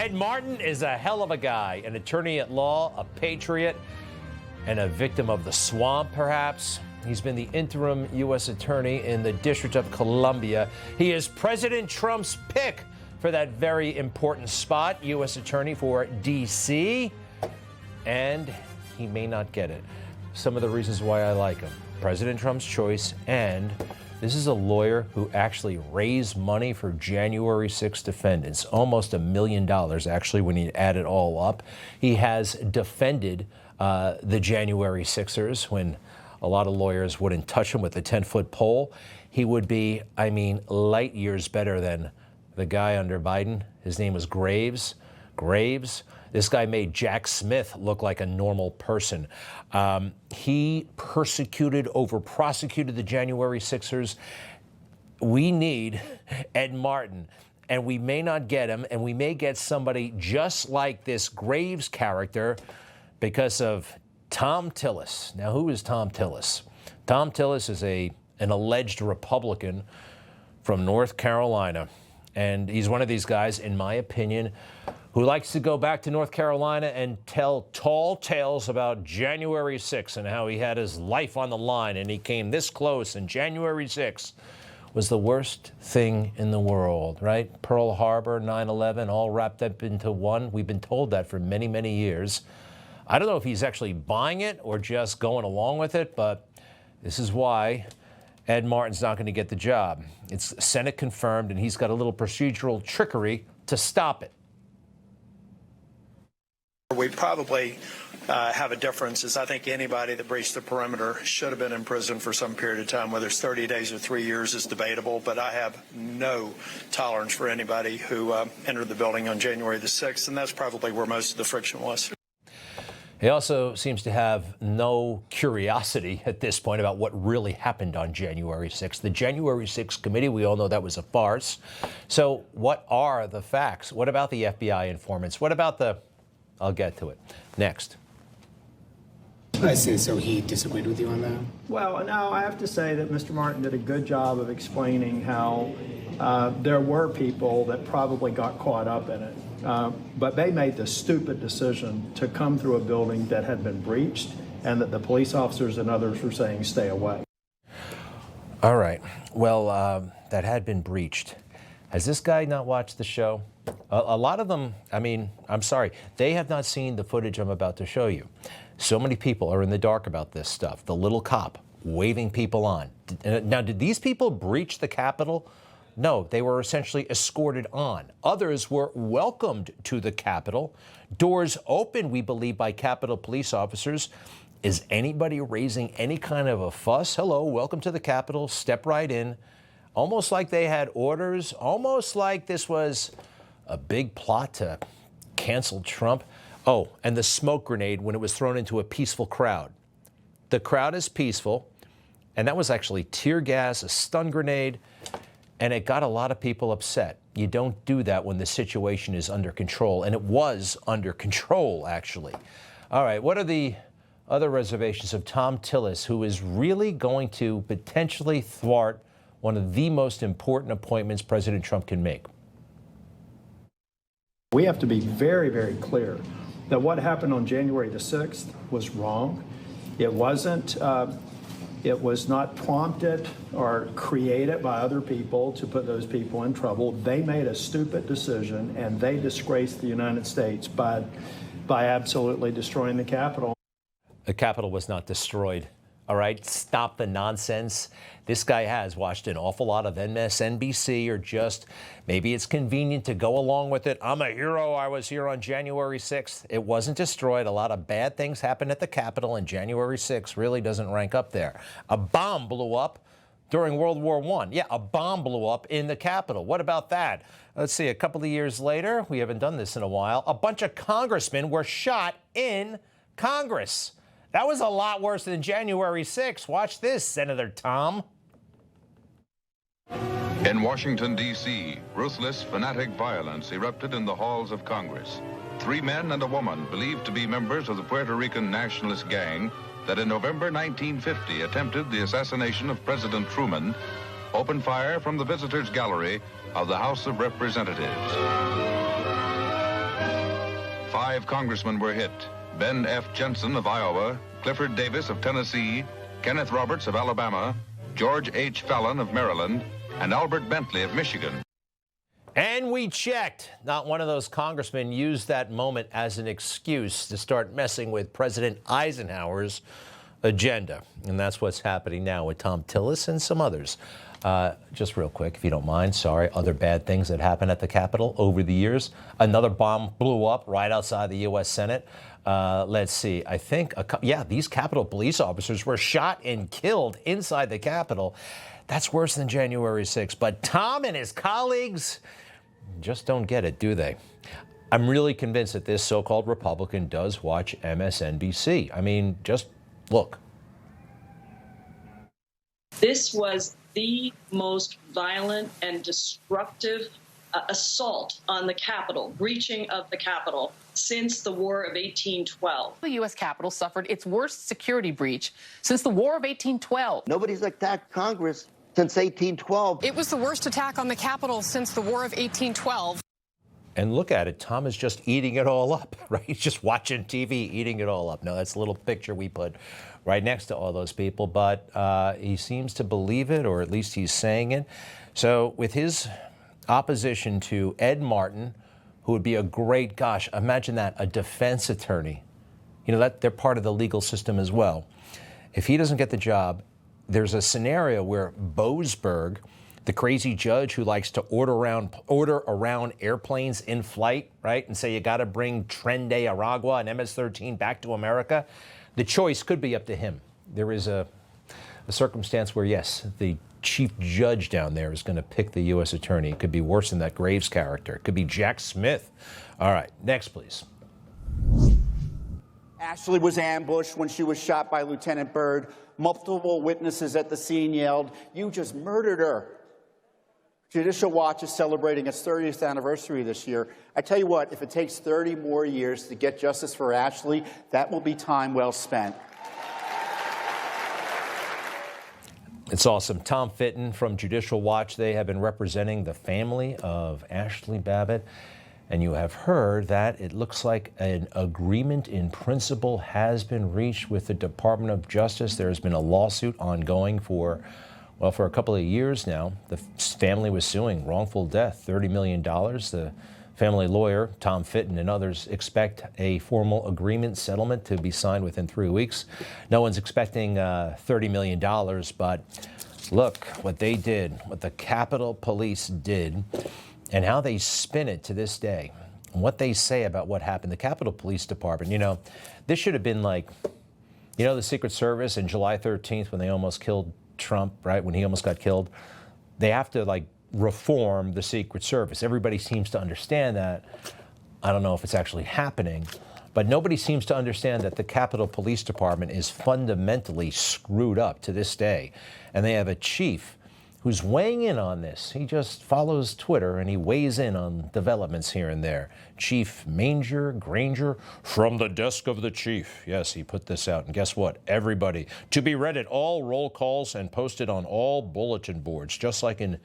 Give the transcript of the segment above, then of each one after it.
Ed Martin is a hell of a guy, an attorney at law, a patriot, and a victim of the swamp, perhaps. He's been the interim U.S. attorney in the District of Columbia. He is President Trump's pick for that very important spot, U.S. attorney for D.C., and he may not get it. Some of the reasons why I like him. President Trump's choice, and this is a lawyer who actually raised money for January 6 defendants, almost $1 million, actually, when you add it all up. He has defended the January 6ers when a lot of lawyers wouldn't touch him with a 10-foot pole. He would be, light years better than the guy under Biden. His name was Graves. This guy made Jack Smith look like a normal person. He persecuted, over-prosecuted the January 6ers. We need Ed Martin, and we may not get him, and we may get somebody just like this Graves character because of Tom Tillis. Now, who is Tom Tillis? Tom Tillis is an alleged Republican from North Carolina, and he's one of these guys, in my opinion, who likes to go back to North Carolina and tell tall tales about January 6th and how he had his life on the line and he came this close, and January 6th was the worst thing in the world, right? Pearl Harbor, 9/11, all wrapped up into one. We've been told that for many, many years. I don't know if he's actually buying it or just going along with it, but this is why Ed Martin's not going to get the job. It's Senate confirmed, and he's got a little procedural trickery to stop it. We probably have a difference, is I think anybody that breached the perimeter should have been in prison for some period of time. Whether it's 30 days or 3 years is debatable, but I have no tolerance for anybody who entered the building on January the 6th, and that's probably where most of the friction was. He also seems to have no curiosity at this point about what really happened on January 6th. The January 6th committee, we all know that was a farce. So what are the facts? What about the FBI informants? What about the... I'll get to it. Next. I see. So he disagreed with you on that? Well, no, I have to say that Mr. Martin did a good job of explaining how there were people that probably got caught up in it. But they made the stupid decision to come through a building that had been breached and that the police officers and others were saying, stay away. All right. Well, that had been breached. Has this guy not watched the show? A lot of them, I'm sorry, they have not seen the footage I'm about to show you. So many people are in the dark about this stuff. The little cop waving people on. Now, did these people breach the Capitol? No, they were essentially escorted on. Others were welcomed to the Capitol. Doors open, we believe, by Capitol police officers. Is anybody raising any kind of a fuss? Hello, welcome to the Capitol. Step right in. Almost like they had orders, almost like this was a big plot to cancel Trump. Oh, and the smoke grenade when it was thrown into a peaceful crowd. The crowd is peaceful, and that was actually tear gas, a stun grenade, and it got a lot of people upset. You don't do that when the situation is under control, and it was under control, actually. All right, what are the other reservations of Tom Tillis, who is really going to potentially thwart one of the most important appointments President Trump can make? We have to be very, very clear that what happened on January the 6th was wrong. It wasn't, it was not prompted or created by other people to put those people in trouble. They made a stupid decision, and they disgraced the United States by absolutely destroying the Capitol. The Capitol was not destroyed. All right, stop the nonsense. This guy has watched an awful lot of MSNBC, or just maybe it's convenient to go along with it. I'm a hero. I was here on January 6th. It wasn't destroyed. A lot of bad things happened at the Capitol, and January 6th really doesn't rank up there. A bomb blew up during World War I. Yeah, a bomb blew up in the Capitol. What about that? Let's see, a couple of years later, we haven't done this in a while, a bunch of congressmen were shot in Congress. That was a lot worse than January 6th. Watch this, Senator Tom. In Washington, D.C., ruthless, fanatic violence erupted in the halls of Congress. 3 men and a woman believed to be members of the Puerto Rican nationalist gang that in November 1950 attempted the assassination of President Truman opened fire from the visitors' gallery of the House of Representatives. 5 congressmen were hit. Ben F. Jensen of Iowa, Clifford Davis of Tennessee, Kenneth Roberts of Alabama, George H. Fallon of Maryland, and Albert Bentley of Michigan. And we checked. Not one of those congressmen used that moment as an excuse to start messing with President Eisenhower's agenda. And that's what's happening now with Tom Tillis and some others. Just real quick, if you don't mind, sorry, other bad things that happened at the Capitol over the years. Another bomb blew up right outside the U.S. Senate. Let's see, I think, these Capitol police officers were shot and killed inside the Capitol. That's worse than January 6th. But Tom and his colleagues just don't get it, do they? I'm really convinced that this so-called Republican does watch MSNBC. I mean, just look. This was the most violent and destructive assault on the Capitol, breaching of the Capitol, since the War of 1812. The U.S. Capitol suffered its worst security breach since the War of 1812. Nobody's attacked Congress since 1812. It was the worst attack on the Capitol since the War of 1812. And look at it, Tom is just eating it all up, right? He's just watching TV, eating it all up. Now, that's a little picture we put right next to all those people, but he seems to believe it, or at least he's saying it. So with his opposition to Ed Martin, who would be a great, gosh, imagine that, a defense attorney. You know, that they're part of the legal system as well. If he doesn't get the job, there's a scenario where Boasberg, the crazy judge who likes to order around airplanes in flight, right, and say you got to bring Tren de Aragua and MS-13 back to America, the choice could be up to him. There is a circumstance where, yes, the chief judge down there is going to pick the U.S. attorney. It could be worse than that Graves character. It could be Jack Smith. All right, next, please. Ashli was ambushed when she was shot by Lieutenant Byrd. Multiple witnesses at the scene yelled, "You just murdered her." Judicial Watch is celebrating its 30th anniversary this year. I tell you what, if it takes 30 more years to get justice for Ashli, that will be time well spent. It's awesome. Tom Fitton from Judicial Watch, they have been representing the family of Ashli Babbitt. And you have heard that it looks like an agreement in principle has been reached with the Department of Justice. There has been a lawsuit ongoing for a couple of years now. The family was suing wrongful death, $30 million. The family lawyer, Tom Fitton, and others expect a formal agreement settlement to be signed within 3 weeks. No one's expecting $30 million, but look what they did, what the Capitol Police did, and how they spin it to this day, and what they say about what happened. The Capitol Police Department, you know, this should have been like, you know, the Secret Service on July 13th when they almost killed Trump, right, when he almost got killed. They have to, like, reform the Secret Service. Everybody seems to understand that. I don't know if it's actually happening, but nobody seems to understand that the Capitol Police Department is fundamentally screwed up to this day. And they have a chief who's weighing in on this. He just follows Twitter and he weighs in on developments here and there. Chief Granger, from the desk of the chief. Yes, he put this out. And guess what? Everybody, to be read at all roll calls and posted on all bulletin boards, just like in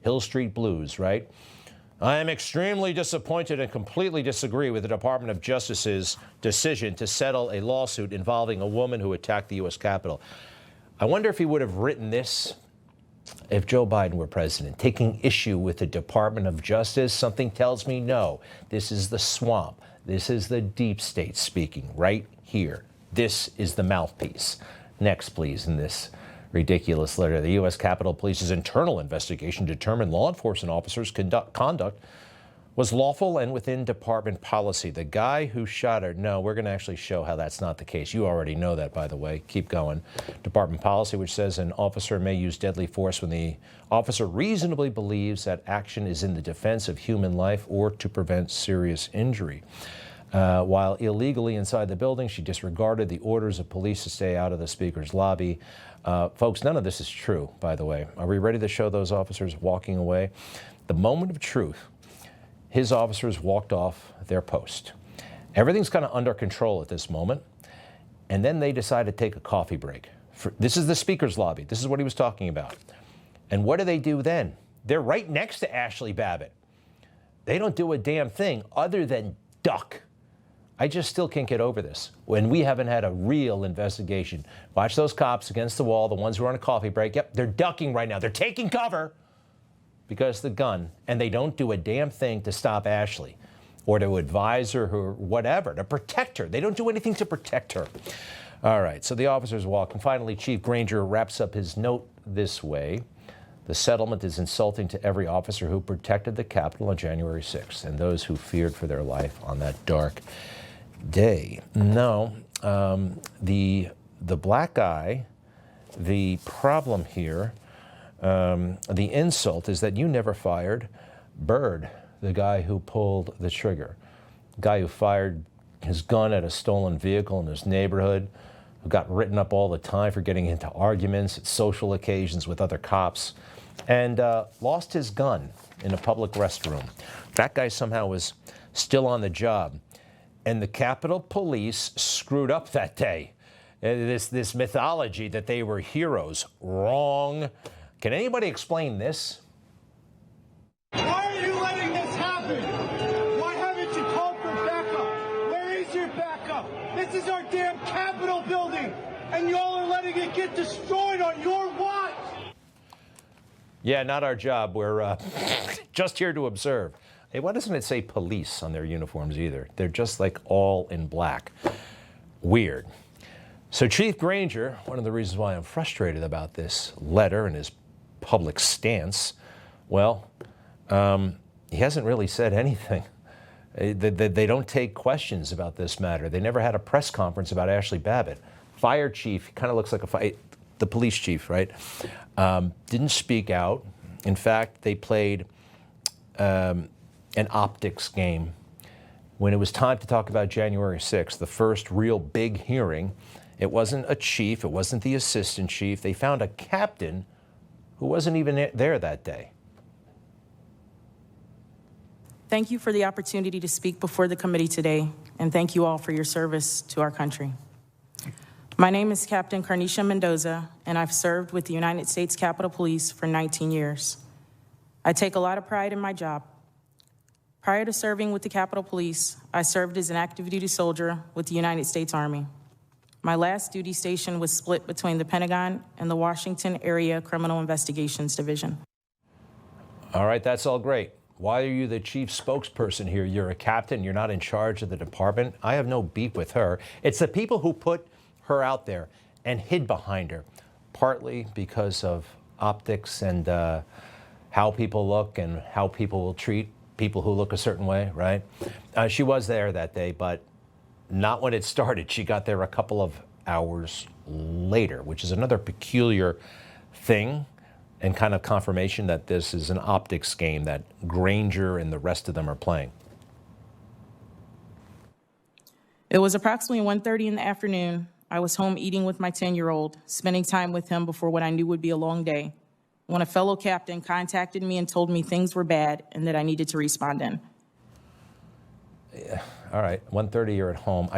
Hill Street Blues, right? I am extremely disappointed and completely disagree with the Department of Justice's decision to settle a lawsuit involving a woman who attacked the U.S. Capitol. I wonder if he would have written this if Joe Biden were president, taking issue with the Department of Justice. Something tells me no. This is the swamp. This is the deep state speaking right here. This is the mouthpiece. Next, please, in this ridiculous letter. The U.S. Capitol Police's internal investigation determined law enforcement officers' conduct was lawful and within department policy. The guy who shot her, no, we're going to actually show how that's not the case. You already know that, by the way. Keep going. Department policy, which says an officer may use deadly force when the officer reasonably believes that action is in the defense of human life or to prevent serious injury. While illegally inside the building, she disregarded the orders of police to stay out of the speaker's lobby. Folks, none of this is true, by the way. Are we ready to show those officers walking away? The moment of truth. His officers walked off their post. Everything's kind of under control at this moment. And then they decide to take a coffee break. This is the speaker's lobby. This is what he was talking about. And what do they do then? They're right next to Ashli Babbitt. They don't do a damn thing other than duck. I just still can't get over this. When we haven't had a real investigation. Watch those cops against the wall, the ones who are on a coffee break. Yep, they're ducking right now. They're taking cover because of the gun. And they don't do a damn thing to stop Ashli or to advise her or whatever, to protect her. They don't do anything to protect her. All right, so the officers walk. And finally, Chief Granger wraps up his note this way. The settlement is insulting to every officer who protected the Capitol on January 6th and those who feared for their life on that dark day. No, the black guy, the problem here, the insult is that you never fired Byrd, the guy who pulled the trigger, the guy who fired his gun at a stolen vehicle in his neighborhood, who got written up all the time for getting into arguments at social occasions with other cops, and lost his gun in a public restroom. That guy somehow was still on the job. And the Capitol Police screwed up that day. This mythology that they were heroes, wrong. Can anybody explain this? Why are you letting this happen? Why haven't you called for backup? Where is your backup? This is our damn Capitol building, and y'all are letting it get destroyed on your watch. Yeah, not our job. We're just here to observe. Hey, why doesn't it say police on their uniforms either? They're just like all in black. Weird. So Chief Granger, one of the reasons why I'm frustrated about this letter and his public stance, well, he hasn't really said anything. They don't take questions about this matter. They never had a press conference about Ashli Babbitt. Fire chief, kind of looks like the police chief, right? Didn't speak out. In fact, they played an optics game. When it was time to talk about January 6th, the first real big hearing, it wasn't a chief, it wasn't the assistant chief. They found a captain who wasn't even there that day. Thank you for the opportunity to speak before the committee today, and thank you all for your service to our country. My name is Captain Carnisha Mendoza, and I've served with the United States Capitol Police for 19 years. I take a lot of pride in my job. Prior to serving with the Capitol Police, I served as an active duty soldier with the United States Army. My last duty station was split between the Pentagon and the Washington Area Criminal Investigations Division. All right, that's all great. Why are you the chief spokesperson here? You're a captain, you're not in charge of the department. I have no beef with her. It's the people who put her out there and hid behind her, partly because of optics and how people look and how people will treat people who look a certain way, right? She was there that day, but not when it started. She got there a couple of hours later, which is another peculiar thing and kind of confirmation that this is an optics game that Granger and the rest of them are playing. It was approximately 1:30 in the afternoon. I was home eating with my 10-year-old, spending time with him before what I knew would be a long day, when a fellow captain contacted me and told me things were bad and that I needed to respond in. Yeah, all right, 1:30, you're at home.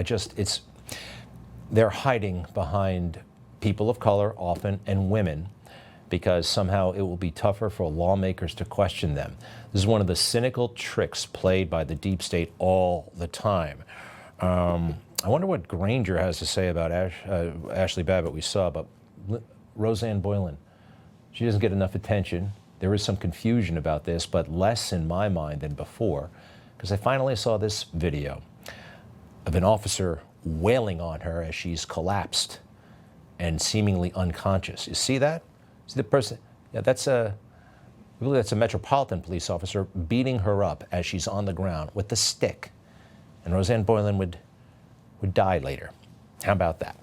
They're hiding behind people of color often and women because somehow it will be tougher for lawmakers to question them. This is one of the cynical tricks played by the deep state all the time. I wonder what Granger has to say about Ashli Babbitt we saw, but Roseanne Boylan, she doesn't get enough attention. There is some confusion about this, but less in my mind than before, because I finally saw this video of an officer wailing on her as she's collapsed and seemingly unconscious. You see that? See the person? Yeah, I believe that's a Metropolitan Police officer beating her up as she's on the ground with the stick. And Roseanne Boylan would die later. How about that?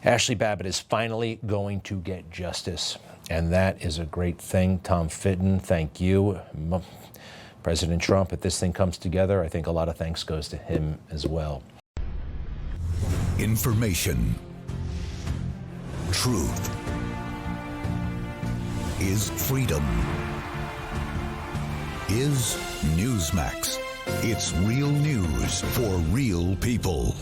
Ashli Babbitt is finally going to get justice, and that is a great thing. Tom Fitton, thank you. President Trump, if this thing comes together, I think a lot of thanks goes to him as well. Information. Truth. Is freedom. Is Newsmax. It's real news for real people.